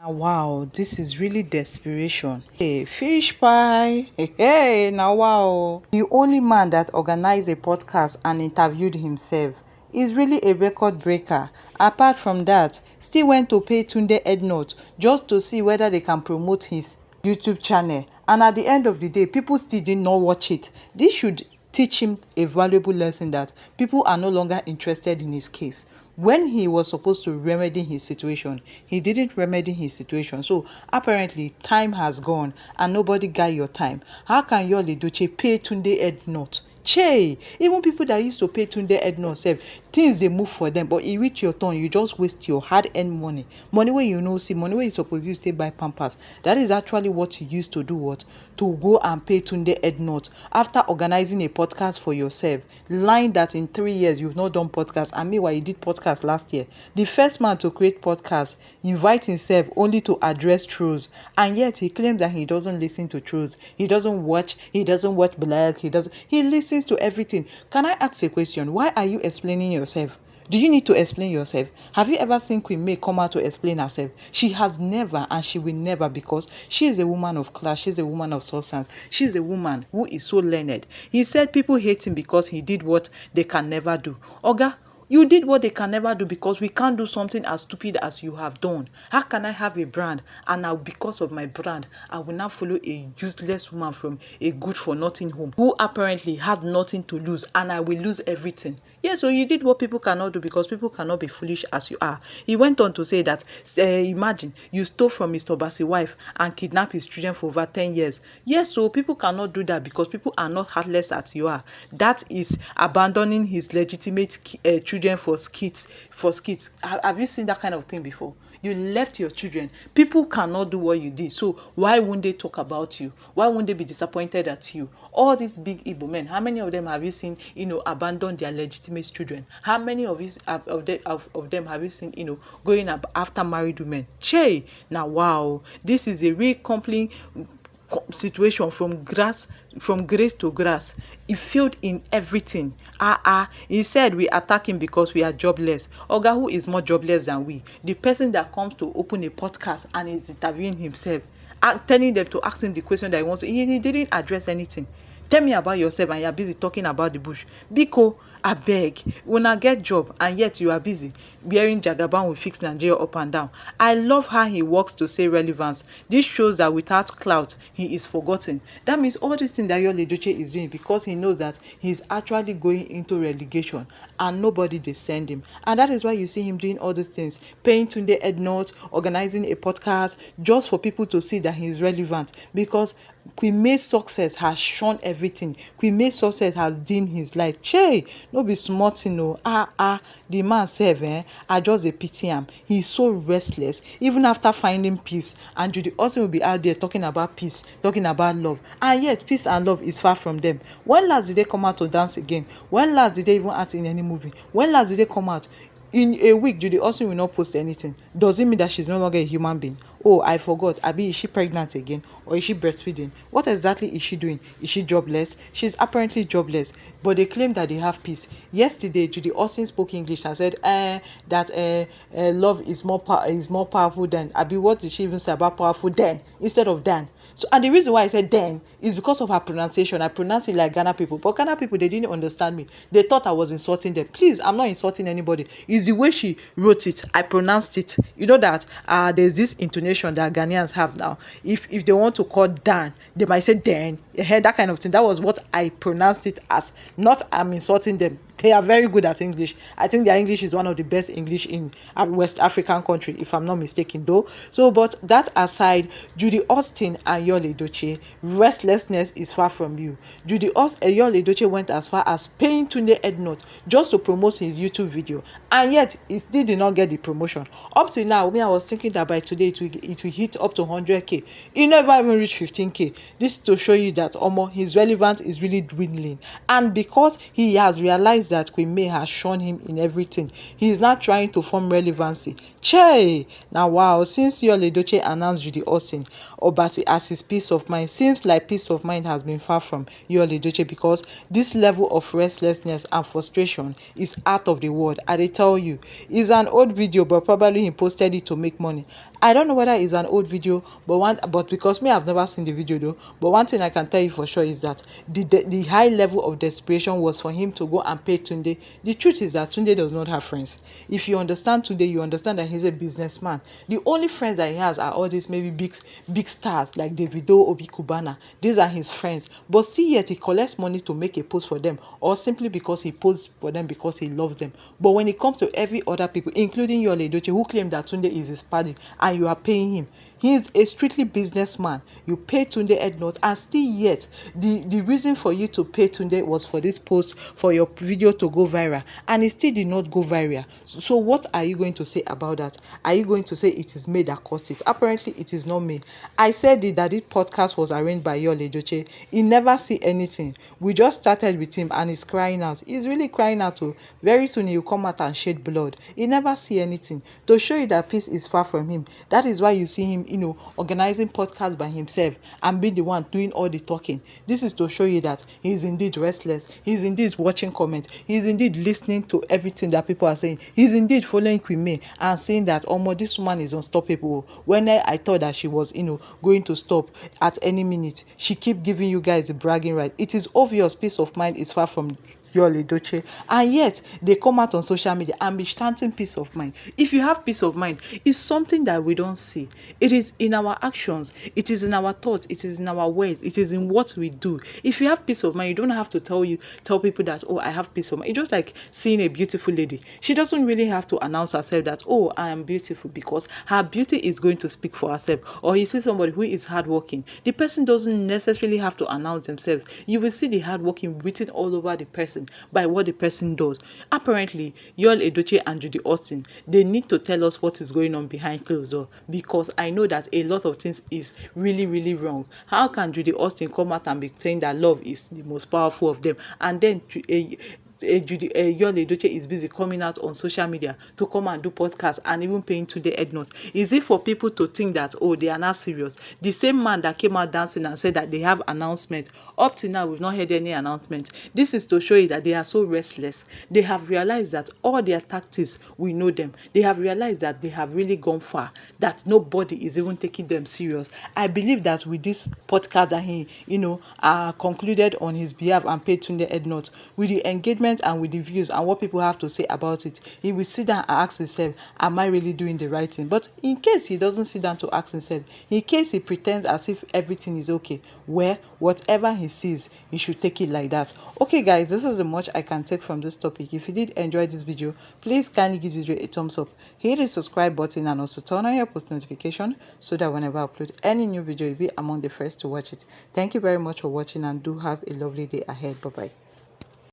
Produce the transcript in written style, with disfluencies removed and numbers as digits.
Wow, this is really desperation. Hey, fish pie. Hey, now wow. The only man that organized a podcast and interviewed himself is really a record breaker. Apart from that, still went to pay Tunde ednut just to see whether they can promote his YouTube channel. And at the end of the day, people still did not watch it. This should teach him a valuable lesson that people are no longer interested in his case. When he was supposed to remedy his situation, he didn't remedy his situation. So apparently time has gone and nobody got your time. How can Yul Edochie pay Tunde ednut? Che, even people that used to pay Tunde ednut sef, things dey move for them, but e reach your turn, you just waste your hard-earned money wey you no see, money wey you suppose use take buy pampers. That is actually what you used to do, what, to go and pay Tunde ednut after organizing a podcast for yourself, lying that in 3 years you've not done podcast, and meanwhile you did podcast last year. The first man to create podcast, invite himself only to address truths, and yet he claims that he doesn't listen to truths, he doesn't watch black, he listens to everything. Can I ask a question? Why are you explaining yourself? Do you need to explain yourself? Have you ever seen Queen May come out to explain herself? She has never, and she will never, because she is a woman of class. She's a woman of substance. She's a woman who is so learned. He said people hate him because he did what they can never do. Oga, you did what they can never do, because we can't do something as stupid as you have done. How can I have a brand and now, because of my brand, I will now follow a useless woman from a good for nothing home who apparently has nothing to lose, and I will lose everything? Yeah, so you did what people cannot do, because people cannot be foolish as you are. He went on to say that, imagine you stole from Mr. Obasi's wife and kidnapped his children for over 10 years. Yes, so people cannot do that because people are not heartless as you are. That is abandoning his legitimate children for skits. Have you seen that kind of thing before? You left your children. People cannot do what you did, so why won't they talk about you? Why won't they be disappointed at you? All these big Igbo men, how many of them have you seen abandon their legitimate children? How many of them have you seen going after married women? Che, now wow, this is a real complete situation from grace to grass. He failed in everything. He said we attack him because we are jobless. Oga, who is more jobless than we? The person that comes to open a podcast and is interviewing himself, telling them to ask him the question that he wants to. He didn't address anything. Tell me about yourself and you're busy talking about the bush. Biko, abeg, una get job and yet you are busy wearing jagaban will fix Nigeria up and down. I love how he works to say relevance. This shows that without clout, he is forgotten. That means all these things that Yul Edochie is doing because he knows that he's actually going into relegation and nobody they send him. And that is why you see him doing all these things, paying Tunde ednut, organizing a podcast just for people to see that he's relevant, because Queen May's success has shown everything. Queen May's success has dimmed his light. Che, no be small thing o. The man sef, I just dey pity am. He's so restless. Even after finding peace, and Judy Austin will be out there talking about peace, talking about love, and yet peace and love is far from them. When last did they come out to dance again? When last did they even act in any movie? When last did they come out? In a week, Judy Austin will not post anything. Does it mean that she's no longer a human being? Oh, I forgot. Abi, is she pregnant again? Or is she breastfeeding? What exactly is she doing? Is she jobless? She's apparently jobless. But they claim that they have peace. Yesterday, Judy Austin spoke English and said that love is more powerful than. Abi, what did she even say about powerful then instead of dan? So, and the reason why I said then is because of her pronunciation. I pronounce it like Ghana people. But Ghana people, they didn't understand me. They thought I was insulting them. Please, I'm not insulting anybody. It's the way she wrote it. I pronounced it. You know that there's this intonation that Ghanaians have now. If they want to call Dan, they might say Dan. That kind of thing. That was what I pronounced it as. Not I'm insulting them. They are very good at English. I think their English is one of the best English in a West African country, if I'm not mistaken, though. So, but that aside, Judy Austin and Yul Edochie, restlessness is far from you. Yul Edochie went as far as paying Tunde ednut just to promote his YouTube video, and yet he still did not get the promotion. Up till now, I was thinking that by today it will hit up to 100k. It never even reached 15k. This is to show you that his relevance is really dwindling, and because he has realized that Queen May has shown him in everything, he is now trying to form relevancy. Che! Now wow, since Yul Edochie announced Judy Austin Obasi as his peace of mind, seems like peace of mind has been far from Yul Edochie, because this level of restlessness and frustration is out of the world. I tell you, it's an old video, but probably he posted it to make money. I don't know whether it's an old video, but because me, I've never seen the video though. But one thing I can tell you for sure is that the high level of desperation was for him to go and pay Tunde. The truth is that Tunde does not have friends. If you understand Tunde, you understand that he's a businessman. The only friends that he has are all these maybe big stars like Davido, Obi Kubana. These are his friends. But still yet he collects money to make a post for them, or simply because he posts for them because he loves them. But when it comes to every other people, including Yul Edochie, who claim that Tunde is his paddy and you are paying him, he is a strictly businessman. You pay Tunde ednut, and still yet the reason for you to pay Tunde was for this post, for your video to go viral, and it still did not go viral. So what are you going to say about that? Are you going to say it is me that caused it? Apparently it is not me. I said that this podcast was arranged by Yul Edochie. He never see anything. We just started with him and he's crying out. He's really crying out. Oh, very soon he'll come out and shed blood. He never see anything. To show you that peace is far from him. That is why you see him, organizing podcasts by himself and being the one doing all the talking. This is to show you that he's indeed restless. He's indeed watching comments. He's indeed listening to everything that people are saying. He's indeed following Queen and saying that, oh, this woman is unstoppable. When I thought that she was, going to stop at any minute, she keep giving you guys the bragging right. It is obvious peace of mind is far from Yul Edochie, and yet they come out on social media and be chanting peace of mind. If you have peace of mind, it's something that we don't see. It is in our actions, it is in our thoughts, it is in our words, it is in what we do. If you have peace of mind, you don't have to tell people that, oh, I have peace of mind. It's just like seeing a beautiful lady. She doesn't really have to announce herself that, oh, I am beautiful, because her beauty is going to speak for herself. Or you see somebody who is hardworking, the person doesn't necessarily have to announce themselves. You will see the hardworking written all over the person by what the person does. Apparently, Yul Edochie and Judy Austin, they need to tell us what is going on behind closed doors, because I know that a lot of things is really, really wrong. How can Judy Austin come out and be saying that love is the most powerful of them, and then Yul Edochie is busy coming out on social media to come and do podcasts and even paying to the ednut? Is it for people to think that, oh, they are not serious? The same man that came out dancing and said that they have announcement, up to now we've not heard any announcement. This is to show you that they are so restless. They have realized that all their tactics, we know them. They have realized that they have really gone far, that nobody is even taking them serious. I believe that with this podcast that he concluded on his behalf and paid Tunde ednut, with the engagement and with the views and what people have to say about it, he will sit down and ask himself, am I really doing the right thing? But in case he doesn't sit down to ask himself, in case he pretends as if everything is okay, where whatever he sees, he should take it like that. Okay guys, this is the much I can take from this topic. If you did enjoy this video, please kindly give this video a thumbs up, hit the subscribe button, and also turn on your post notification so that whenever I upload any new video, you'll be among the first to watch it. Thank you very much for watching, and do have a lovely day ahead. Bye bye.